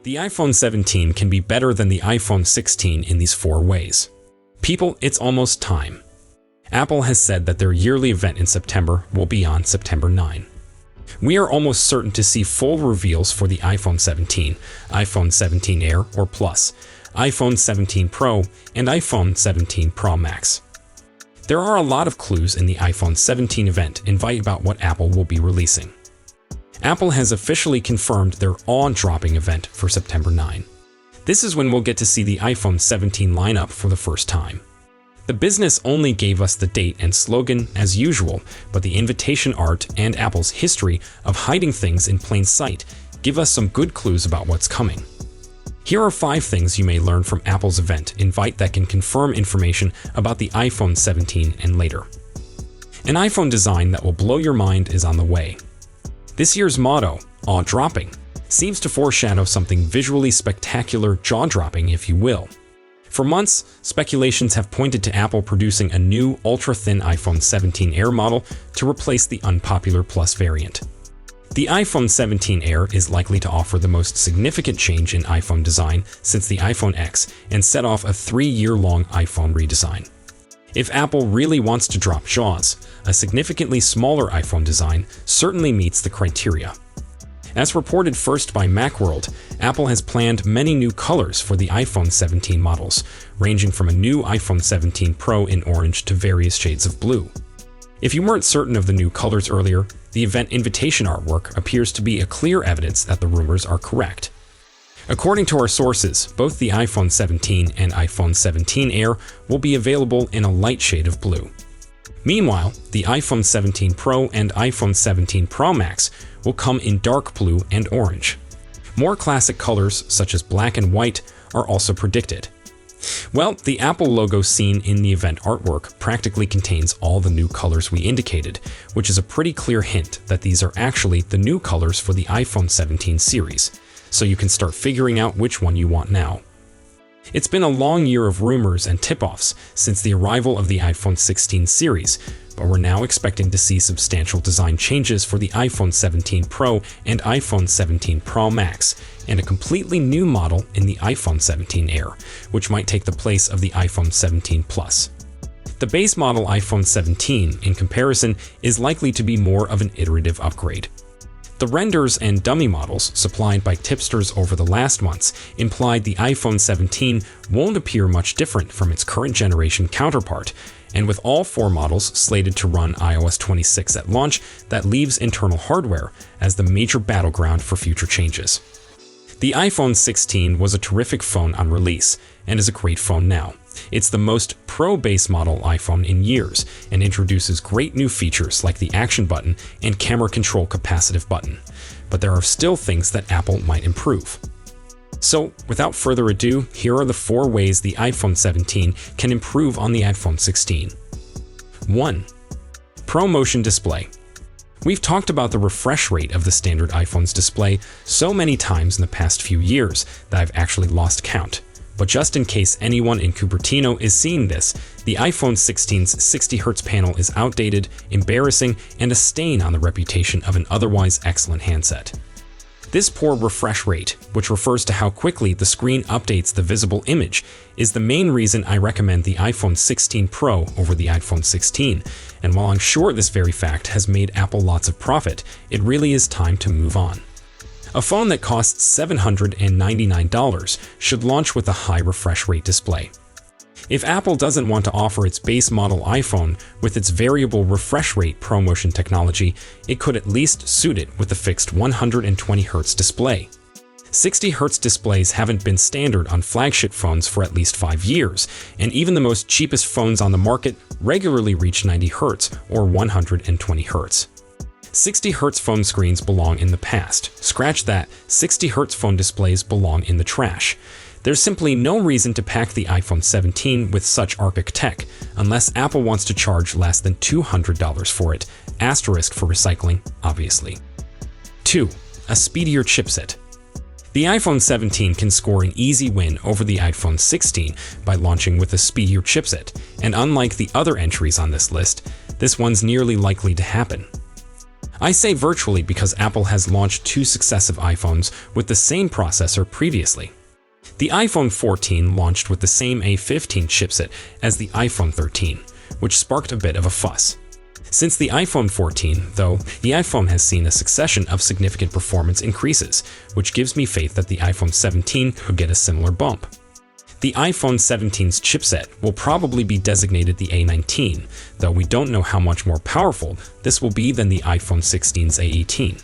The iPhone 17 can be better than the iPhone 16 in these 4 ways. People, it's almost time. Apple has said that their yearly event in September will be on September 9. We are almost certain to see full reveals for the iPhone 17, iPhone 17 Air or Plus, iPhone 17 Pro, and iPhone 17 Pro Max. There are a lot of clues in the iPhone 17 event invite about what Apple will be releasing. Apple has officially confirmed their awe-dropping event for September 9. This is when we'll get to see the iPhone 17 lineup for the first time. The business only gave us the date and slogan as usual, but the invitation art and Apple's history of hiding things in plain sight give us some good clues about what's coming. Here are 5 things you may learn from Apple's event invite that can confirm information about the iPhone 17 and later. An iPhone design that will blow your mind is on the way. This year's motto, awe-dropping, seems to foreshadow something visually spectacular, jaw-dropping if you will. For months, speculations have pointed to Apple producing a new ultra-thin iPhone 17 Air model to replace the unpopular Plus variant. The iPhone 17 Air is likely to offer the most significant change in iPhone design since the iPhone X and set off a 3-year-long iPhone redesign. If Apple really wants to drop jaws, a significantly smaller iPhone design certainly meets the criteria. As reported first by Macworld, Apple has planned many new colors for the iPhone 17 models, ranging from a new iPhone 17 Pro in orange to various shades of blue. If you weren't certain of the new colors earlier, the event invitation artwork appears to be a clear evidence that the rumors are correct. According to our sources, both the iPhone 17 and iPhone 17 Air will be available in a light shade of blue. Meanwhile, the iPhone 17 Pro and iPhone 17 Pro Max will come in dark blue and orange. More classic colors, such as black and white, are also predicted. Well, the Apple logo seen in the event artwork practically contains all the new colors we indicated, which is a pretty clear hint that these are actually the new colors for the iPhone 17 series, so you can start figuring out which one you want now. It's been a long year of rumors and tip-offs since the arrival of the iPhone 16 series, but we're now expecting to see substantial design changes for the iPhone 17 Pro and iPhone 17 Pro Max, and a completely new model in the iPhone 17 Air, which might take the place of the iPhone 17 Plus. The base model iPhone 17, in comparison, is likely to be more of an iterative upgrade. The renders and dummy models supplied by tipsters over the last months implied the iPhone 17 won't appear much different from its current generation counterpart, and with all 4 models slated to run iOS 26 at launch, that leaves internal hardware as the major battleground for future changes. The iPhone 16 was a terrific phone on release, and is a great phone now. It's the most pro-base model iPhone in years, and introduces great new features like the action button and camera control capacitive button. But there are still things that Apple might improve. So, without further ado, here are the 4 ways the iPhone 17 can improve on the iPhone 16. 1. ProMotion display. We've talked about the refresh rate of the standard iPhone's display so many times in the past few years that I've actually lost count. But just in case anyone in Cupertino is seeing this, the iPhone 16's 60Hz panel is outdated, embarrassing, and a stain on the reputation of an otherwise excellent handset. This poor refresh rate, which refers to how quickly the screen updates the visible image, is the main reason I recommend the iPhone 16 Pro over the iPhone 16, and while I'm sure this very fact has made Apple lots of profit, it really is time to move on. A phone that costs $799 should launch with a high refresh rate display. If Apple doesn't want to offer its base model iPhone with its variable refresh rate ProMotion technology, it could at least suit it with a fixed 120Hz display. 60Hz displays haven't been standard on flagship phones for at least 5 years, and even the most cheapest phones on the market regularly reach 90Hz or 120Hz. 60Hz phone screens belong in the past. Scratch that, 60Hz phone displays belong in the trash. There's simply no reason to pack the iPhone 17 with such archaic tech, unless Apple wants to charge less than $200 for it, asterisk for recycling, obviously. 2. A speedier chipset. The iPhone 17 can score an easy win over the iPhone 16 by launching with a speedier chipset, and unlike the other entries on this list, this one's nearly likely to happen. I say virtually because Apple has launched 2 successive iPhones with the same processor previously. The iPhone 14 launched with the same A15 chipset as the iPhone 13, which sparked a bit of a fuss. Since the iPhone 14, though, the iPhone has seen a succession of significant performance increases, which gives me faith that the iPhone 17 could get a similar bump. The iPhone 17's chipset will probably be designated the A19, though we don't know how much more powerful this will be than the iPhone 16's A18.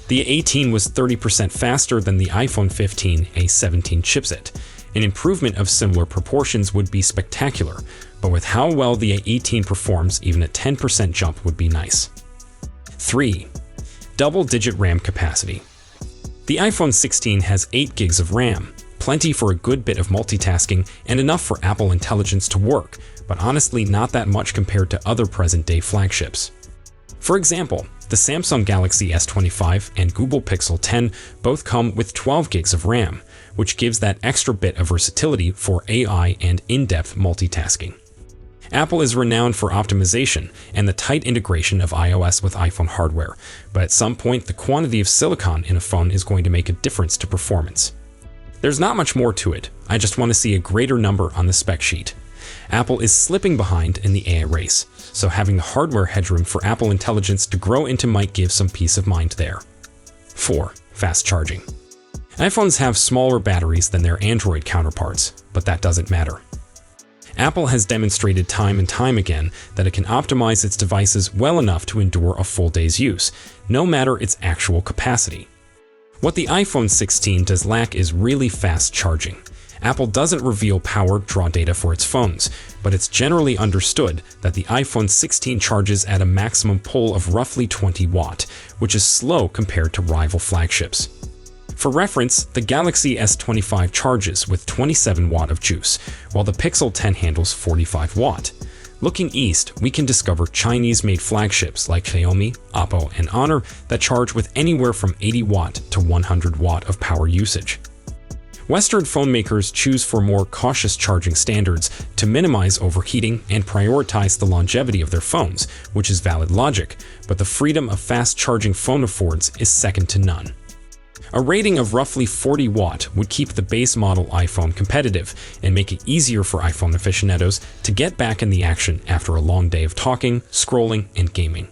The A18 was 30% faster than the iPhone 15 A17 chipset. An improvement of similar proportions would be spectacular, but with how well the A18 performs, even a 10% jump would be nice. 3. Double-digit RAM capacity. The iPhone 16 has 8 gigs of RAM, plenty for a good bit of multitasking and enough for Apple Intelligence to work, but honestly not that much compared to other present-day flagships. For example, the Samsung Galaxy S25 and Google Pixel 10 both come with 12 gigs of RAM, which gives that extra bit of versatility for AI and in-depth multitasking. Apple is renowned for optimization and the tight integration of iOS with iPhone hardware, but at some point the quantity of silicon in a phone is going to make a difference to performance. There's not much more to it, I just want to see a greater number on the spec sheet. Apple is slipping behind in the AI race, so having the hardware headroom for Apple Intelligence to grow into might give some peace of mind there. 4. Fast charging. iPhones have smaller batteries than their Android counterparts, but that doesn't matter. Apple has demonstrated time and time again that it can optimize its devices well enough to endure a full day's use, no matter its actual capacity. What the iPhone 16 does lack is really fast charging. Apple doesn't reveal power draw data for its phones, but it's generally understood that the iPhone 16 charges at a maximum pull of roughly 20 watt, which is slow compared to rival flagships. For reference, the Galaxy S25 charges with 27 watt of juice, while the Pixel 10 handles 45 watt. Looking east, we can discover Chinese-made flagships like Xiaomi, Oppo, and Honor that charge with anywhere from 80 watt to 100 watt of power usage. Western phone makers choose for more cautious charging standards to minimize overheating and prioritize the longevity of their phones, which is valid logic, but the freedom a fast-charging phone affords is second to none. A rating of roughly 40 watt would keep the base model iPhone competitive and make it easier for iPhone aficionados to get back in the action after a long day of talking, scrolling, and gaming.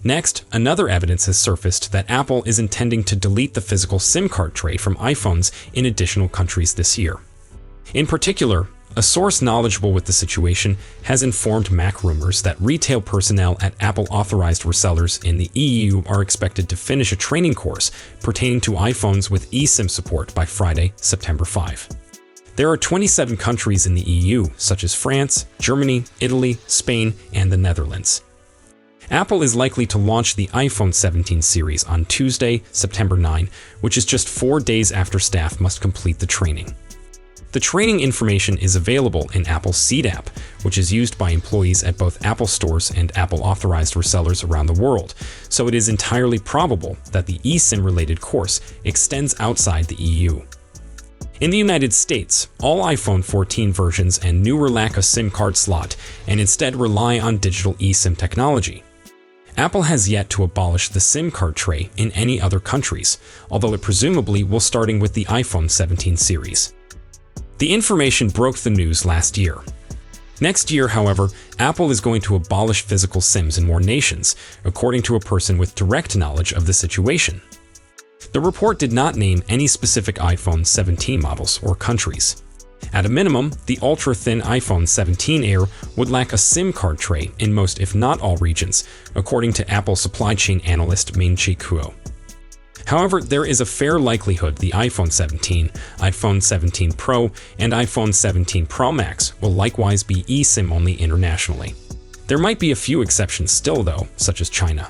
Next, another evidence has surfaced that Apple is intending to delete the physical SIM card tray from iPhones in additional countries this year. In particular, a source knowledgeable with the situation has informed Mac rumors that retail personnel at Apple-authorized resellers in the EU are expected to finish a training course pertaining to iPhones with Esim support by Friday, September 5. There are 27 countries in the EU, such as France, Germany, Italy, Spain, and the Netherlands. Apple is likely to launch the iPhone 17 series on Tuesday, September 9, which is just 4 days after staff must complete the training. The training information is available in Apple's Seed app, which is used by employees at both Apple stores and Apple-authorized resellers around the world, so it is entirely probable that the eSIM-related course extends outside the EU. In the United States, all iPhone 14 versions and newer lack a SIM card slot and instead rely on digital eSIM technology. Apple has yet to abolish the SIM card tray in any other countries, although it presumably will starting with the iPhone 17 series. The information broke the news last year. Next year, however, Apple is going to abolish physical SIMs in more nations, according to a person with direct knowledge of the situation. The report did not name any specific iPhone 17 models or countries. At a minimum, the ultra-thin iPhone 17 Air would lack a SIM card tray in most if not all regions, according to Apple supply chain analyst Ming-Chi Kuo. However, there is a fair likelihood the iPhone 17, iPhone 17 Pro, and iPhone 17 Pro Max will likewise be eSIM only internationally. There might be a few exceptions still though, such as China.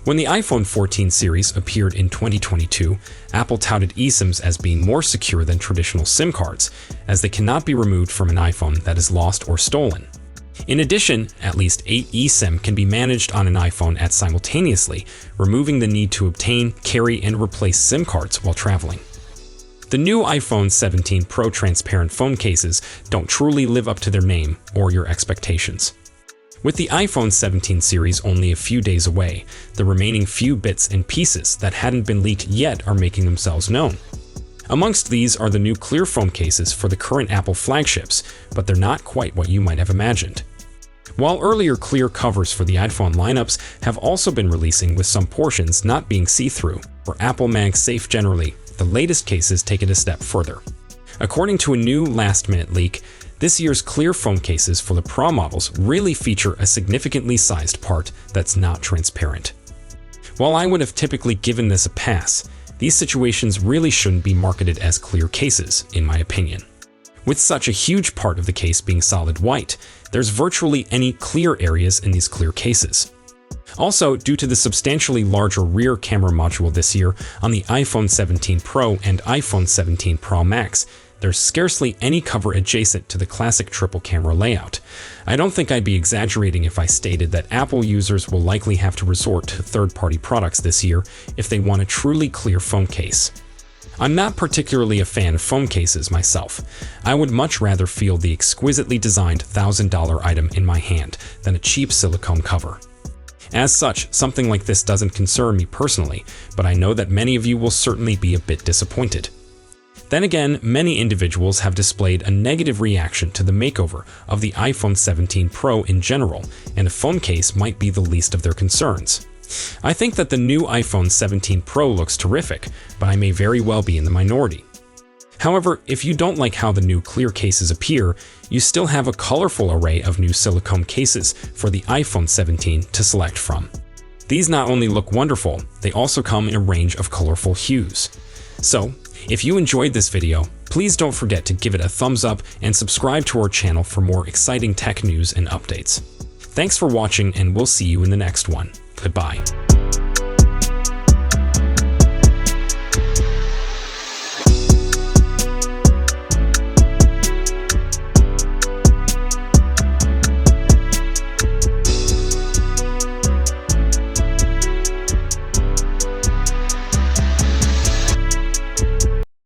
When the iPhone 14 series appeared in 2022, Apple touted eSIMs as being more secure than traditional SIM cards, as they cannot be removed from an iPhone that is lost or stolen. In addition, at least 8 eSIM can be managed on an iPhone simultaneously, removing the need to obtain, carry, and replace SIM cards while traveling. The new iPhone 17 Pro transparent phone cases don't truly live up to their name or your expectations. With the iPhone 17 series only a few days away, the remaining few bits and pieces that hadn't been leaked yet are making themselves known. Amongst these are the new clear foam cases for the current Apple flagships, but they're not quite what you might have imagined. While earlier clear covers for the iPhone lineups have also been releasing with some portions not being see-through, for Apple MagSafe generally, the latest cases take it a step further. According to a new last-minute leak, this year's clear foam cases for the Pro models really feature a significantly sized part that's not transparent. While I would have typically given this a pass, these situations really shouldn't be marketed as clear cases, in my opinion. With such a huge part of the case being solid white, there's virtually any clear areas in these clear cases. Also, due to the substantially larger rear camera module this year on the iPhone 17 Pro and iPhone 17 Pro Max, there's scarcely any cover adjacent to the classic triple camera layout. I don't think I'd be exaggerating if I stated that Apple users will likely have to resort to third-party products this year if they want a truly clear phone case. I'm not particularly a fan of phone cases myself. I would much rather feel the exquisitely designed $1,000 item in my hand than a cheap silicone cover. As such, something like this doesn't concern me personally, but I know that many of you will certainly be a bit disappointed. Then again, many individuals have displayed a negative reaction to the makeover of the iPhone 17 Pro in general, and a phone case might be the least of their concerns. I think that the new iPhone 17 Pro looks terrific, but I may very well be in the minority. However, if you don't like how the new clear cases appear, you still have a colorful array of new silicone cases for the iPhone 17 to select from. These not only look wonderful, they also come in a range of colorful hues. So, if you enjoyed this video, please don't forget to give it a thumbs up and subscribe to our channel for more exciting tech news and updates. Thanks for watching, and we'll see you in the next one. Goodbye.